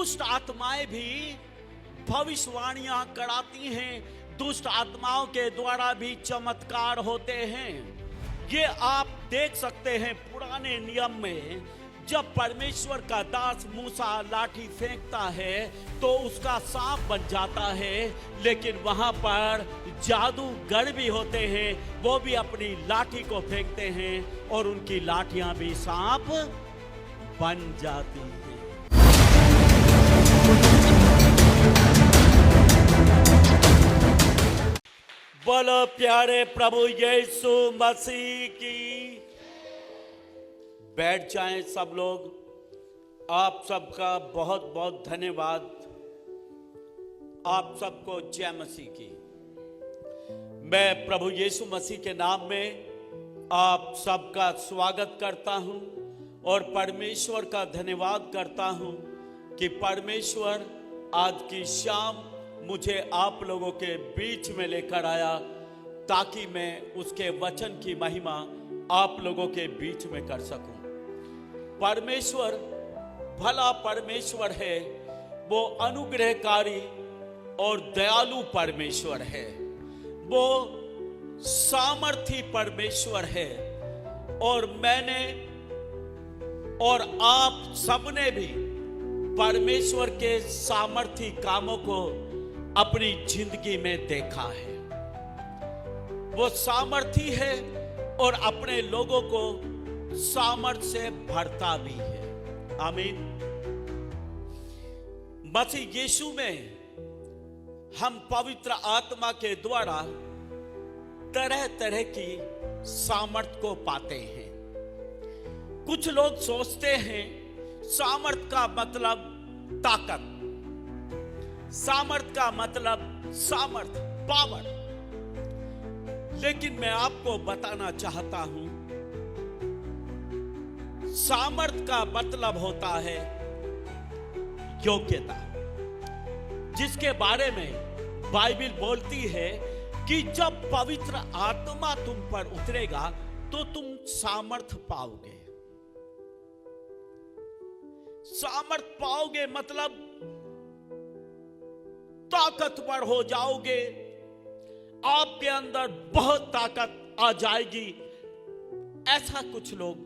दुष्ट आत्माएं भी भविष्यवाणियां कराती हैं, दुष्ट आत्माओं के द्वारा भी चमत्कार होते हैं। ये आप देख सकते हैं पुराने नियम में, जब परमेश्वर का दास मूसा लाठी फेंकता है तो उसका सांप बन जाता है, लेकिन वहां पर जादूगर भी होते हैं, वो भी अपनी लाठी को फेंकते हैं और उनकी लाठियां भी सांप बन जाती हैं। बोलो प्यारे प्रभु यीशु मसीह की। बैठ जाएं सब लोग। आप सबका बहुत बहुत धन्यवाद। आप सबको जय मसीह की। मैं प्रभु यीशु मसीह के नाम में आप सबका स्वागत करता हूं और परमेश्वर का धन्यवाद करता हूं कि परमेश्वर आज की शाम मुझे आप लोगों के बीच में लेकर आया ताकि मैं उसके वचन की महिमा आप लोगों के बीच में कर सकूं। परमेश्वर भला परमेश्वर है, वो अनुग्रहकारी और दयालु परमेश्वर है, वो सामर्थी परमेश्वर है। और मैंने और आप सबने भी परमेश्वर के सामर्थी कामों को अपनी जिंदगी में देखा है। वो सामर्थी है और अपने लोगों को सामर्थ से भरता भी है। आमीन। मसीह यीशु में हम पवित्र आत्मा के द्वारा तरह तरह की सामर्थ को पाते हैं। कुछ लोग सोचते हैं सामर्थ का मतलब ताकत, सामर्थ का मतलब सामर्थ, पावर। लेकिन मैं आपको बताना चाहता हूं, सामर्थ का मतलब होता है योग्यता, जिसके बारे में बाइबल बोलती है कि जब पवित्र आत्मा तुम पर उतरेगा तो तुम सामर्थ पाओगे। सामर्थ पाओगे मतलब ताकतवर हो जाओगे, आपके अंदर बहुत ताकत आ जाएगी, ऐसा कुछ लोग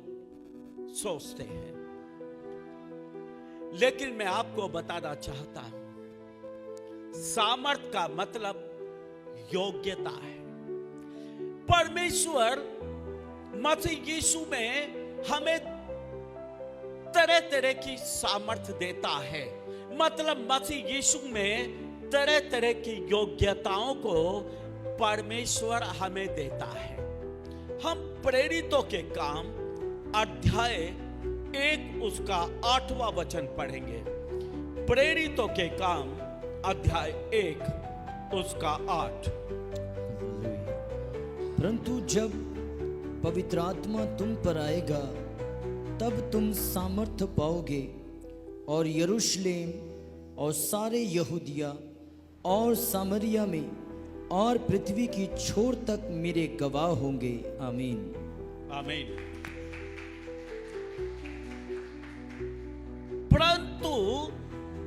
सोचते हैं। लेकिन मैं आपको बताना चाहता हूं, सामर्थ का मतलब योग्यता है। परमेश्वर मसीह यीशु में हमें तरह तरह की सामर्थ देता है। मतलब मसीह यीशु में तरह तरह की योग्यताओं को परमेश्वर हमें देता है। हम प्रेरितों के काम अध्याय 1 उसका 8वां वचन पढ़ेंगे। प्रेरितों के काम अध्याय 1 उसका 8। परंतु जब पवित्र आत्मा तुम पर आएगा तब तुम सामर्थ्य पाओगे और यरूशलेम और सारे यहूदिया और सामरिया में और पृथ्वी की छोर तक मेरे गवाह होंगे। आमीन। आमीन। परंतु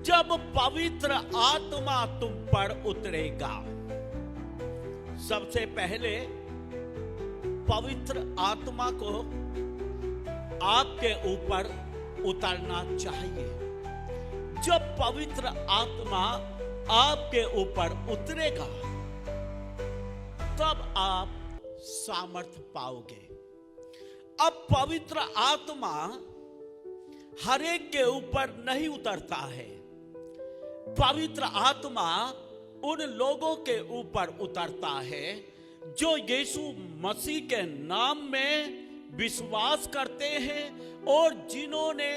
जब पवित्र आत्मा तुम पर उतरेगा, सबसे पहले पवित्र आत्मा को आपके ऊपर उतरना चाहिए। जब पवित्र आत्मा आपके ऊपर उतरेगा तब आप सामर्थ पाओगे। अब पवित्र आत्मा हर एक के ऊपर नहीं उतरता है। पवित्र आत्मा उन लोगों के ऊपर उतरता है जो यीशु मसीह के नाम में विश्वास करते हैं और जिन्होंने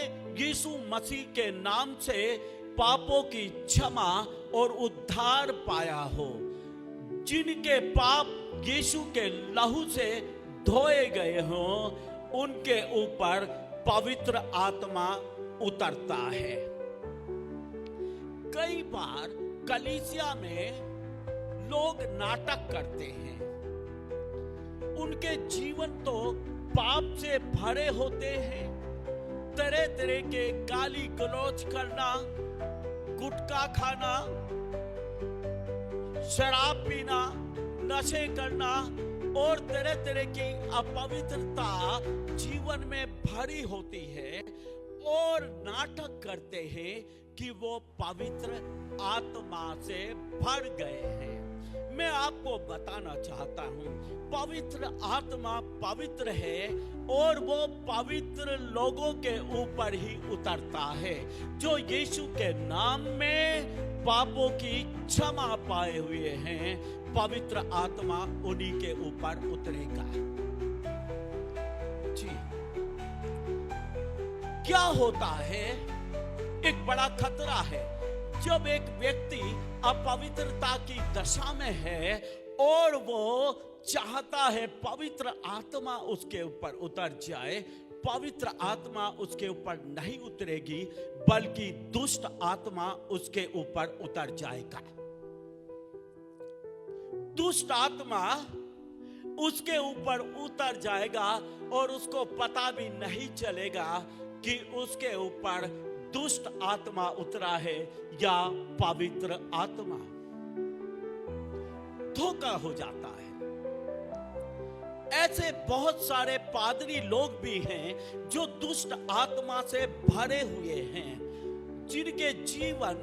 यीशु मसीह के नाम से पापों की क्षमा और उद्धार पाया हो, जिनके पाप यीशु के लहू से धोए गए हों, उनके ऊपर पवित्र आत्मा उतरता है। कई बार कलीसिया में लोग नाटक करते हैं। उनके जीवन तो पाप से भरे होते हैं। तरह तरह के गाली गलौज करना, गुटखा खाना, शराब पीना, नशे करना और तरह तरह की अपवित्रता जीवन में भरी होती है और नाटक करते हैं कि वो पवित्र आत्मा से भर गए हैं। मैं आपको बताना चाहता हूं, पवित्र आत्मा पवित्र है और वो पवित्र लोगों के ऊपर ही उतरता है। जो यीशु के नाम में पापों की क्षमा पाए हुए हैं, पवित्र आत्मा उन्हीं के ऊपर उतरेगा। जी, क्या होता है? एक बड़ा खतरा है जब एक व्यक्ति अपवित्रता की दशा में है और वो चाहता है पवित्र आत्मा उसके ऊपर उतर जाए। पवित्र आत्मा उसके ऊपर नहीं उतरेगी, बल्कि दुष्ट आत्मा उसके ऊपर उतर जाएगा। दुष्ट आत्मा उसके ऊपर उतर जाएगा और उसको पता भी नहीं चलेगा कि उसके ऊपर दुष्ट आत्मा उतरा है या पवित्र आत्मा। धोखा हो जाता है। ऐसे बहुत सारे पादरी लोग भी हैं जो दुष्ट आत्मा से भरे हुए हैं, जिनके जीवन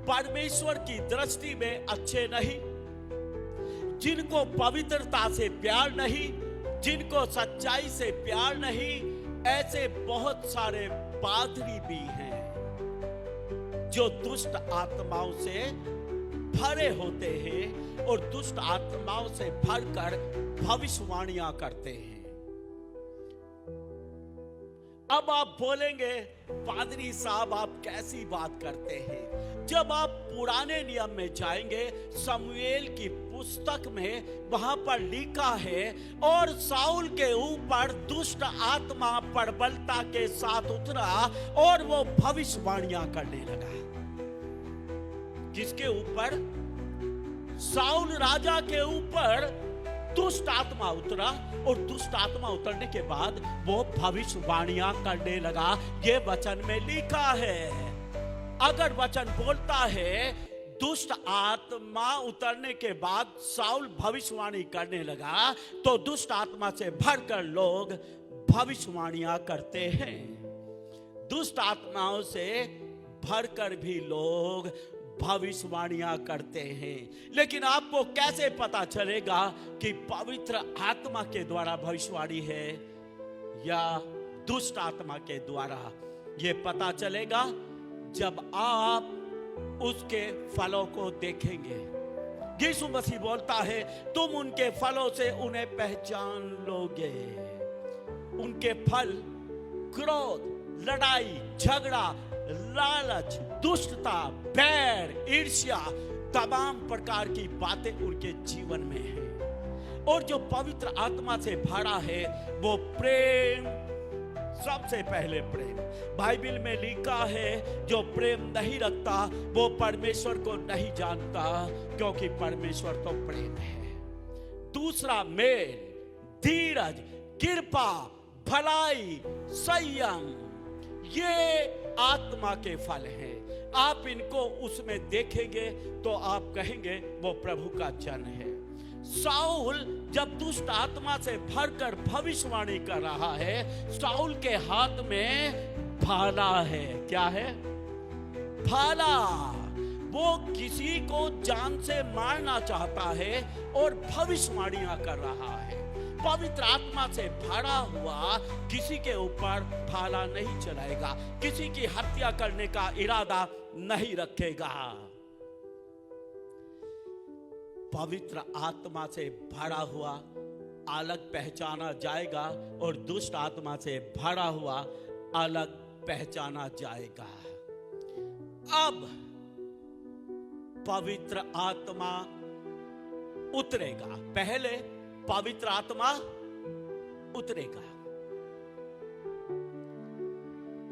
परमेश्वर की दृष्टि में अच्छे नहीं, जिनको पवित्रता से प्यार नहीं, जिनको सच्चाई से प्यार नहीं। ऐसे बहुत सारे पादरी भी हैं जो दुष्ट आत्माओं से भरे होते हैं और दुष्ट आत्माओं से भरकर भविष्यवाणियां करते हैं। अब आप बोलेंगे, पादरी साहब आप कैसी बात करते हैं? जब आप पुराने नियम में जाएंगे, शमूएल की पुस्तक में वहां पर लिखा है, और साउल के ऊपर दुष्ट आत्मा प्रबलता के साथ उतरा और वो भविष्यवाणियां करने लगा। किसके ऊपर? साउल राजा के ऊपर दुष्ट आत्मा उतरा और दुष्ट आत्मा उतरने के बाद वो भविष्यवाणियां करने लगा। ये वचन में लिखा है। अगर वचन बोलता है दुष्ट आत्मा उतरने के बाद साउल भविष्यवाणी करने लगा, तो दुष्ट आत्मा से भरकर लोग भविष्यवाणियां करते हैं। दुष्ट आत्माओं से भरकर भी लोग भविष्यवाणियां करते हैं। लेकिन आपको कैसे पता चलेगा कि पवित्र आत्मा के द्वारा भविष्यवाणी है या दुष्ट आत्मा के द्वारा? यह पता चलेगा जब आप उसके फलों को देखेंगे। यीशु मसीह बोलता है, तुम उनके फलों से उन्हें पहचान लोगे। उनके फल क्रोध, लड़ाई, झगड़ा, लालच, दुष्टता, बैर, ईर्ष्या, तमाम प्रकार की बातें उनके जीवन में है। और जो पवित्र आत्मा से भरा है वो प्रेम, सबसे पहले प्रेम। बाइबल में लिखा है, जो प्रेम नहीं रखता वो परमेश्वर को नहीं जानता, क्योंकि परमेश्वर तो प्रेम है। दूसरा मेल, धीरज, कृपा, भलाई, संयम, ये आत्मा के फल हैं। आप इनको उसमें देखेंगे तो आप कहेंगे वो प्रभु का जन है। साउल जब दुष्ट आत्मा से भरकर भविष्यवाणी कर रहा है, साउल के हाथ में भाला है। क्या है? भाला। वो किसी को जान से मारना चाहता है और भविष्यवाणियां कर रहा है। पवित्र आत्मा से भरा हुआ किसी के ऊपर भाला नहीं चलाएगा, किसी की हत्या करने का इरादा नहीं रखेगा। पवित्र आत्मा से भरा हुआ अलग पहचाना जाएगा और दुष्ट आत्मा से भरा हुआ अलग पहचाना जाएगा। अब पवित्र आत्मा उतरेगा। पहले पवित्र आत्मा उतरेगा,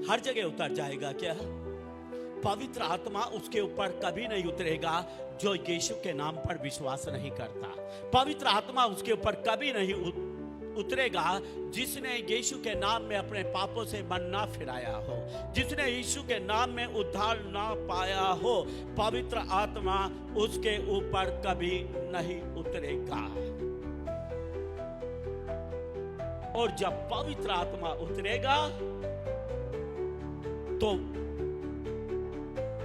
हर जगह उतर जाएगा। क्या? पवित्र आत्मा उसके ऊपर कभी नहीं उतरेगा जो यीशु के नाम पर विश्वास नहीं करता। पवित्र आत्मा उसके ऊपर कभी नहीं उतरेगा जिसने यीशु के नाम में अपने पापों से मन ना फिराया हो, जिसने यीशु के नाम में उद्धार ना पाया हो। पवित्र आत्मा उसके ऊपर कभी नहीं उतरेगा। और जब पवित्र आत्मा उतरेगा तो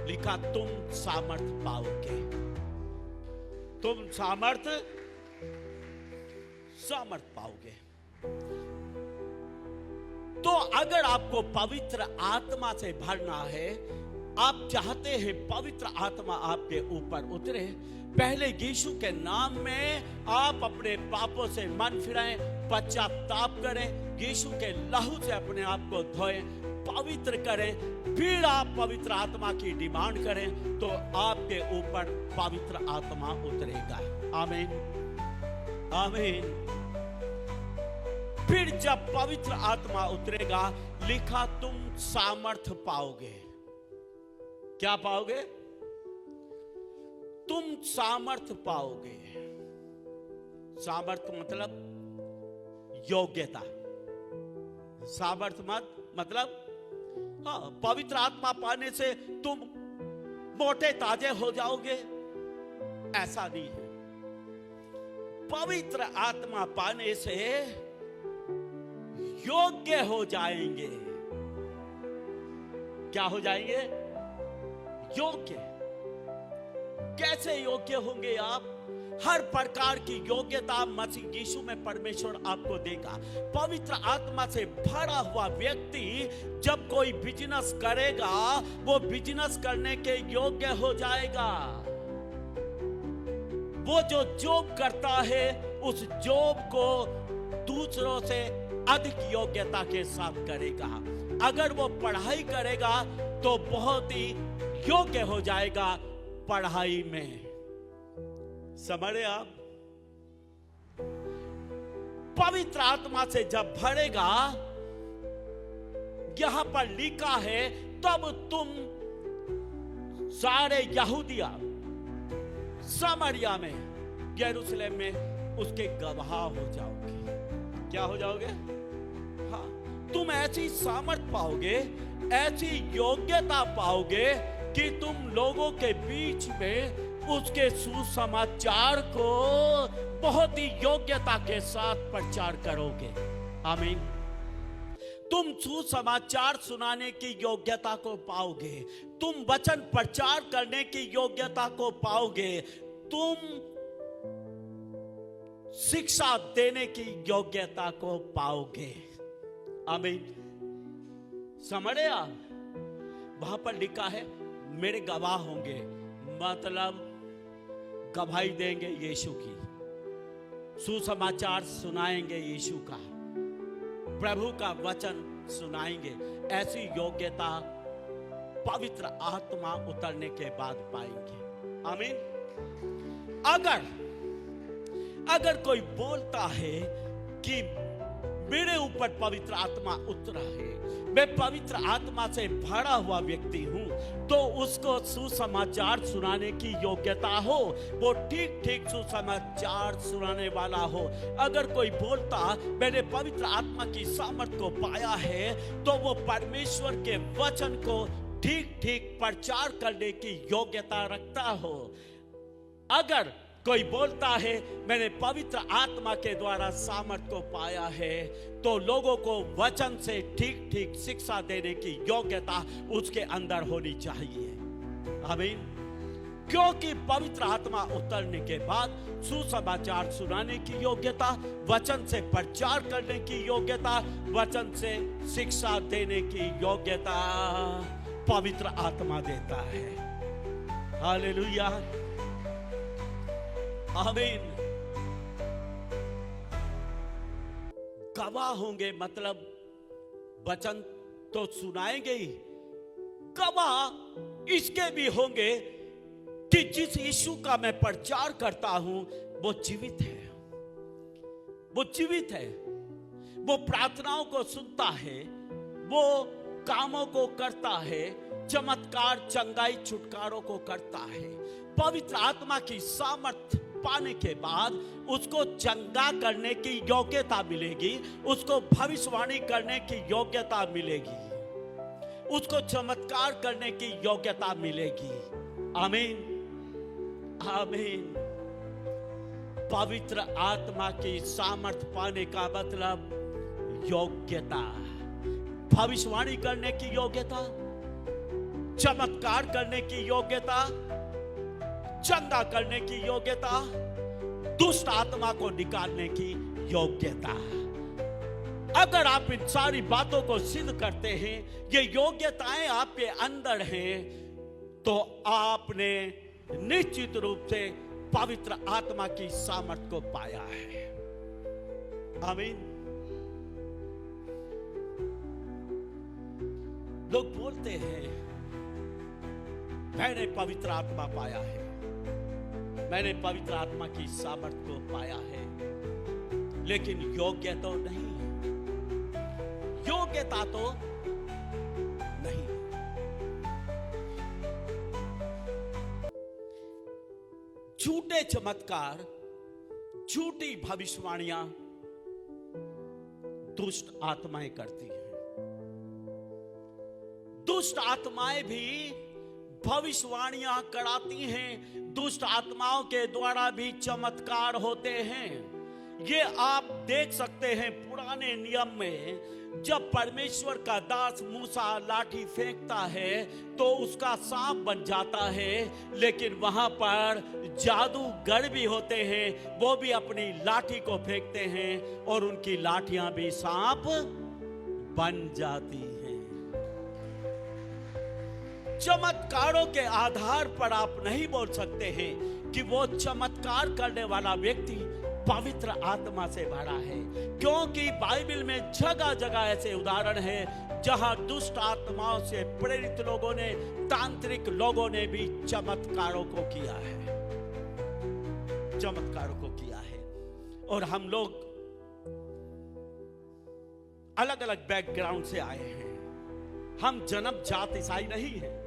लिखा तुम सामर्थ पाओगे, तुम सामर्थ पाओगे। तो अगर आपको पवित्र आत्मा से भरना है, आप चाहते हैं पवित्र आत्मा आपके ऊपर उतरे, पहले यीशु के नाम में आप अपने पापों से मन फिराएं, पश्चाताप करें, यीशु के लहू से अपने आप को धोएं, पवित्र करें, फिर आप पवित्र आत्मा की डिमांड करें तो आपके ऊपर पवित्र आत्मा उतरेगा। आमीन, आमीन। फिर जब पवित्र आत्मा उतरेगा, लिखा तुम सामर्थ पाओगे। क्या पाओगे? तुम सामर्थ पाओगे। सामर्थ मतलब योग्यता। सामर्थ मतलब हाँ, पवित्र आत्मा पाने से तुम मोटे ताजे हो जाओगे, ऐसा नहीं है। पवित्र आत्मा पाने से योग्य हो जाएंगे। क्या हो जाएंगे? योग्य। कैसे योग्य होंगे आप? हर प्रकार की योग्यता मसीह यीशु में परमेश्वर आपको देगा। पवित्र आत्मा से भरा हुआ व्यक्ति जब कोई बिजनेस करेगा, वो बिजनेस करने के योग्य हो जाएगा। वो जो जॉब करता है, उस जॉब को दूसरों से अधिक योग्यता के साथ करेगा। अगर वो पढ़ाई करेगा तो बहुत ही योग्य हो जाएगा पढ़ाई में। समझे आप? पवित्र आत्मा से जब भरेगा, यहां पर लिखा है तब तुम सारे यहूदिया, समरिया में, यरूशलेम में उसके गवाह हो जाओगे। क्या हो जाओगे? हाँ, तुम ऐसी सामर्थ पाओगे, ऐसी योग्यता पाओगे कि तुम लोगों के बीच में उसके सुसमाचार को बहुत ही योग्यता के साथ प्रचार करोगे। आमीन। तुम सुसमाचार सुनाने की योग्यता को पाओगे, तुम वचन प्रचार करने की योग्यता को पाओगे, तुम शिक्षा देने की योग्यता को पाओगे। आमीन। समझे आप? वहां पर लिखा है मेरे गवाह होंगे, मतलब गवाही देंगे यीशु की, सुसमाचार सुनाएंगे यीशु का, प्रभु का वचन सुनाएंगे। ऐसी योग्यता पवित्र आत्मा उतरने के बाद पाएंगे। आमीन। अगर कोई बोलता है कि मेरे ऊपर पवित्र आत्मा उतरा है, मैं पवित्र आत्मा से भरा हुआ व्यक्ति हूं, तो उसको सुसमाचार सुनाने की योग्यता हो, वो ठीक ठीक सुसमाचार सुनाने वाला हो। अगर कोई बोलता मैंने पवित्र आत्मा की सामर्थ को पाया है, तो वो परमेश्वर के वचन को ठीक ठीक प्रचार करने की योग्यता रखता हो। अगर कोई बोलता है मैंने पवित्र आत्मा के द्वारा सामर्थ को पाया है, तो लोगों को वचन से ठीक ठीक शिक्षा देने की योग्यता उसके अंदर होनी चाहिए। आमीन। क्योंकि पवित्र आत्मा उतरने के बाद सुसमाचार सुनाने की योग्यता, वचन से प्रचार करने की योग्यता, वचन से शिक्षा देने की योग्यता पवित्र आत्मा देता है। हालेलुया। आमीन। गवाह होंगे मतलब वचन तो सुनाएंगे ही, गवाह इसके भी होंगे कि जिस यीशु का मैं प्रचार करता हूं वो जीवित है, वो जीवित है, वो प्रार्थनाओं को सुनता है, वो कामों को करता है, चमत्कार चंगाई छुटकारों को करता है। पवित्र आत्मा की सामर्थ पाने के बाद उसको चंगा करने की योग्यता मिलेगी, उसको भविष्यवाणी करने की योग्यता मिलेगी, उसको चमत्कार करने की योग्यता मिलेगी। आमीन, आमीन। पवित्र आत्मा की सामर्थ पाने का मतलब योग्यता, भविष्यवाणी करने की योग्यता, चमत्कार करने की योग्यता, चंगा करने की योग्यता, दुष्ट आत्मा को निकालने की योग्यता। अगर आप इन सारी बातों को सिद्ध करते हैं, ये योग्यताएं आपके अंदर हैं, तो आपने निश्चित रूप से पवित्र आत्मा की सामर्थ को पाया है। आमीन। लोग बोलते हैं मैंने पवित्र आत्मा पाया है, मैंने पवित्र आत्मा की सामर्थ को पाया है, लेकिन योग्य तो नहीं है, योग्यता तो नहीं। झूठे चमत्कार, झूठी भविष्यवाणियां दुष्ट आत्माएं करती हैं। दुष्ट आत्माएं भी भविष्यवाणियां कराती हैं, दुष्ट आत्माओं के द्वारा भी चमत्कार होते हैं। ये आप देख सकते हैं पुराने नियम में, जब परमेश्वर का दास मूसा लाठी फेंकता है तो उसका सांप बन जाता है, लेकिन वहां पर जादूगर भी होते हैं, वो भी अपनी लाठी को फेंकते हैं और उनकी लाठियां भी सांप बन जाती हैं। चमत्कारों के आधार पर आप नहीं बोल सकते हैं कि वो चमत्कार करने वाला व्यक्ति पवित्र आत्मा से भरा है, क्योंकि बाइबल में जगह जगह ऐसे उदाहरण हैं जहां दुष्ट आत्माओं से प्रेरित लोगों ने, तांत्रिक लोगों ने भी चमत्कारों को किया है, चमत्कारों को किया है। और हम लोग अलग अलग बैकग्राउंड से आए हैं, हम जन्मजात ईसाई नहीं हैं।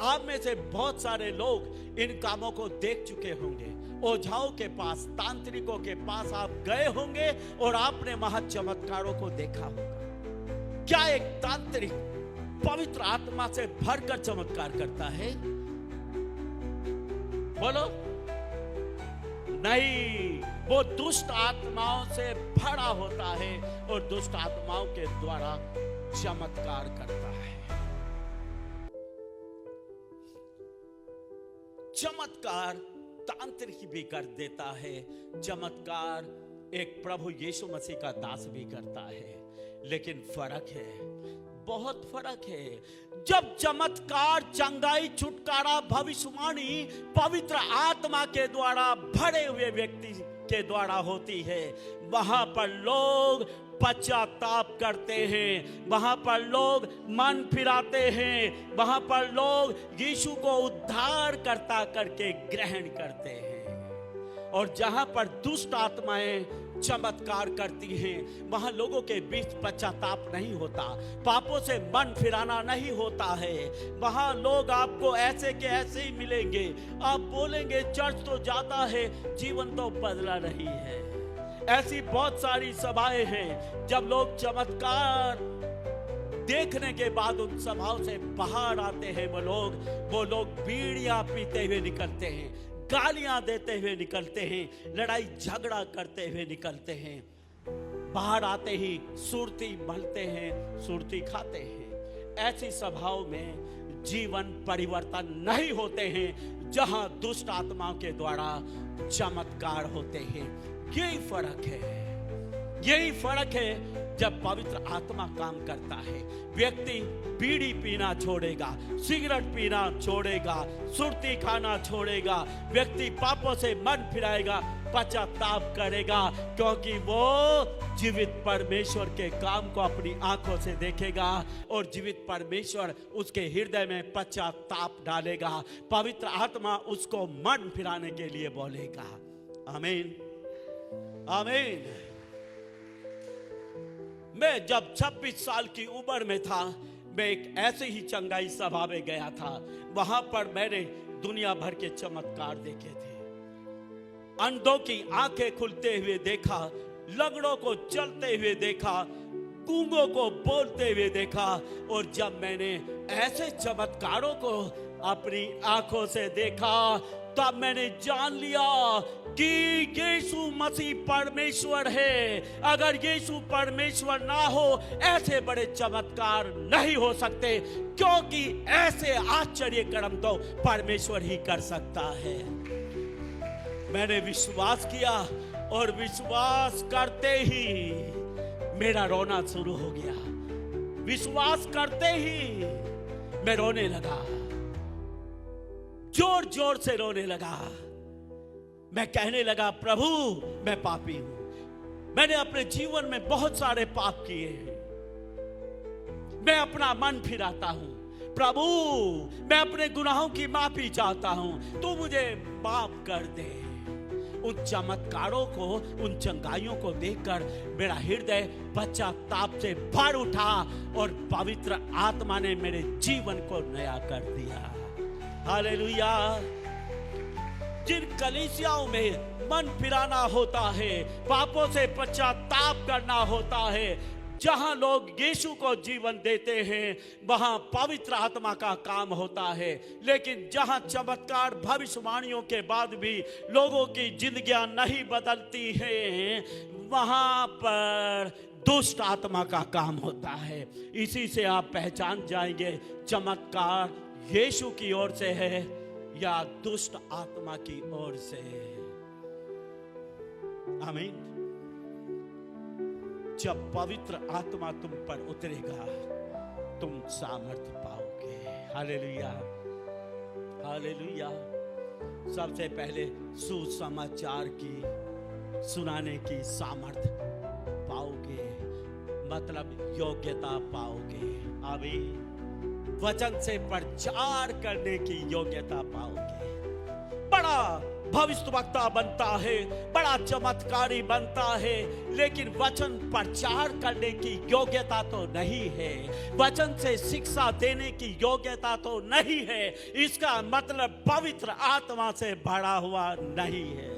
आप में से बहुत सारे लोग इन कामों को देख चुके होंगे, ओझाओं के पास, तांत्रिकों के पास आप गए होंगे और आपने वहां चमत्कारों को देखा होगा। क्या एक तांत्रिक पवित्र आत्मा से भरकर चमत्कार करता है? बोलो नहीं, वो दुष्ट आत्माओं से भरा होता है और दुष्ट आत्माओं के द्वारा चमत्कार करता है। चमत्कार तांत्रिक भी कर देता है, चमत्कार एक प्रभु यीशु मसीह का दास भी करता है, लेकिन फर्क है, बहुत फर्क है। जब चमत्कार, चंगाई, छुटकारा, भविष्यवाणी पवित्र आत्मा के द्वारा भरे हुए व्यक्ति के द्वारा होती है, वहां पर लोग पश्चाताप करते हैं, वहां पर लोग मन फिराते हैं, वहां पर लोग यीशु को उद्धार करता करके ग्रहण करते हैं। और जहां पर दुष्ट आत्माएं चमत्कार करती हैं, वहां लोगों के बीच पश्चाताप नहीं होता, पापों से मन फिराना नहीं होता है। वहां लोग आपको ऐसे के ऐसे ही मिलेंगे, आप बोलेंगे चर्च तो जाता है, जीवन तो बदला नहीं है। ऐसी बहुत सारी सभाएं हैं जब लोग चमत्कार देखने के बाद उन सभाओं से बाहर आते हैं, वो लोग बीड़ियां पीते हुए निकलते हैं, गालियां देते हुए निकलते हैं, लड़ाई झगड़ा करते हुए निकलते हैं। बाहर आते ही सुरती मलते हैं, सुरती खाते हैं। ऐसी सभाओं में जीवन परिवर्तन नहीं होते हैं जहां दुष्ट आत्माओं के द्वारा चमत्कार होते हैं। यही फर्क है, यही फर्क है। जब पवित्र आत्मा काम करता है, व्यक्ति बीड़ी पीना छोड़ेगा, सिगरेट पीना छोड़ेगा, सुरती खाना छोड़ेगा, व्यक्ति पापों से मन फिराएगा, पश्चाताप करेगा, क्योंकि वो जीवित परमेश्वर के काम को अपनी आंखों से देखेगा और जीवित परमेश्वर उसके हृदय में पश्चाताप डालेगा। पवित्र आत्मा उसको मन फिराने के लिए बोलेगा। आमीन, आमीन। मैं जब 26 साल की उम्र में था, मैं एक ऐसे ही चंगाई सभा में गया था। वहां पर मैंने दुनिया भर के चमत्कार देखे थे। अंधों की आंखें खुलते हुए देखा, लंगड़ों को चलते हुए देखा, गूंगों को बोलते हुए देखा। और जब मैंने ऐसे चमत्कारों को अपनी आंखों से देखा, तब मैंने जान लिया कि यीशु मसीह परमेश्वर है। अगर यीशु परमेश्वर ना हो, ऐसे बड़े चमत्कार नहीं हो सकते, क्योंकि ऐसे आश्चर्य कर्म तो परमेश्वर ही कर सकता है। मैंने विश्वास किया और विश्वास करते ही मेरा रोना शुरू हो गया। विश्वास करते ही मैं रोने लगा, जोर जोर से रोने लगा। मैं कहने लगा, प्रभु मैं पापी हूं, मैंने अपने जीवन में बहुत सारे पाप किए हैं, मैं अपना मन फिराता हूं। प्रभु मैं अपने गुनाहों की माफी चाहता हूं, तू मुझे माफ कर दे। उन चमत्कारों को, उन चंगाइयों को देखकर मेरा हृदय पश्चाताप से भर उठा और पवित्र आत्मा ने मेरे जीवन को नया कर दिया। हालेलुया। जिन कलीसियाओं में मन फिराना होता है, पापों से पश्चाताप करना होता है, जहां लोग यीशु को जीवन देते हैं, वहां पवित्र आत्मा का काम होता है। लेकिन जहां चमत्कार भविष्यवाणियों के बाद भी लोगों की जिंदगियां नहीं बदलती हैं, वहां पर दुष्ट आत्मा का काम होता है। इसी से आप पहचान जाएंगे चमत्कार यीशु की ओर से है या दुष्ट आत्मा की ओर से। आमीन। जब पवित्र आत्मा तुम पर उतरेगा, तुम सामर्थ पाओगे। Hallelujah, hallelujah. सबसे पहले सुसमाचार की सुनाने की सामर्थ पाओगे, मतलब योग्यता पाओगे। आमीन। वचन से प्रचार करने की योग्यता पाओगे। बड़ा भविष्यवक्ता बनता है, बड़ा चमत्कारी बनता है, लेकिन वचन प्रचार करने की योग्यता तो नहीं है, वचन से शिक्षा देने की योग्यता तो नहीं है। इसका मतलब पवित्र आत्मा से भरा हुआ नहीं है।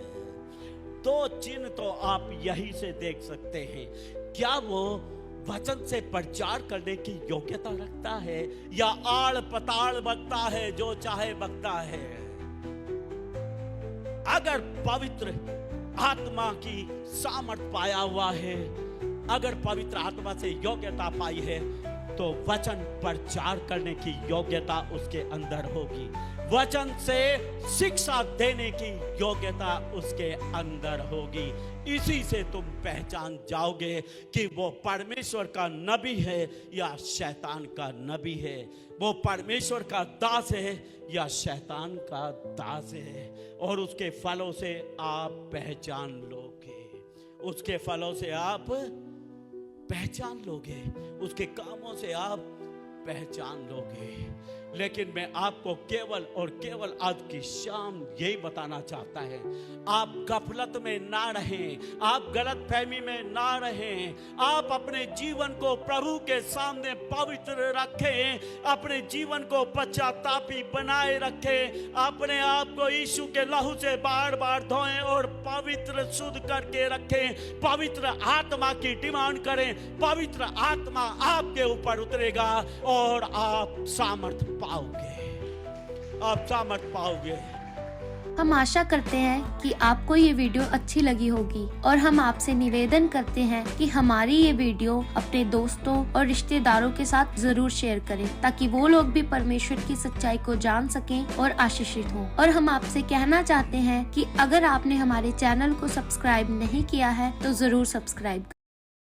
दो चिन्ह तो आप यही से देख सकते हैं, क्या वो वचन से प्रचार करने की योग्यता रखता है या आड़ पताड़ बकता है, जो चाहे बकता है। अगर पवित्र आत्मा की सामर्थ पाया हुआ है, अगर पवित्र आत्मा से योग्यता पाई है, तो वचन प्रचार करने की योग्यता उसके अंदर होगी, वचन से शिक्षा देने की योग्यता उसके अंदर होगी। इसी से तुम पहचान जाओगे कि वो परमेश्वर का नबी है या शैतान का नबी है, वो परमेश्वर का दास है या शैतान का दास है। और उसके फलों से आप पहचान लोगे, उसके फलों से आप पहचान लोगे, उसके कामों से आप पहचान लोगे। लेकिन मैं आपको केवल और केवल आज की शाम यही बताना चाहता है, आप गफलत में ना रहें, आप गलत फहमी में ना रहें, आप अपने जीवन को प्रभु के सामने पवित्र रखें, अपने जीवन को पश्चातापी बनाए रखें, अपने आप को यीशु के लहू से बार बार धोएं और पवित्र शुद्ध करके रखें। पवित्र आत्मा की डिमांड करें, पवित्र आत्मा आपके ऊपर उतरेगा और आप सामर्थ पाओगे, आप सामर्थ पाओगे। हम आशा करते हैं कि आपको ये वीडियो अच्छी लगी होगी और हम आपसे निवेदन करते हैं कि हमारी ये वीडियो अपने दोस्तों और रिश्तेदारों के साथ जरूर शेयर करें, ताकि वो लोग भी परमेश्वर की सच्चाई को जान सकें और आशीषित हों। और हम आपसे कहना चाहते हैं कि अगर आपने हमारे चैनल को सब्सक्राइब नहीं किया है तो जरूर सब्सक्राइब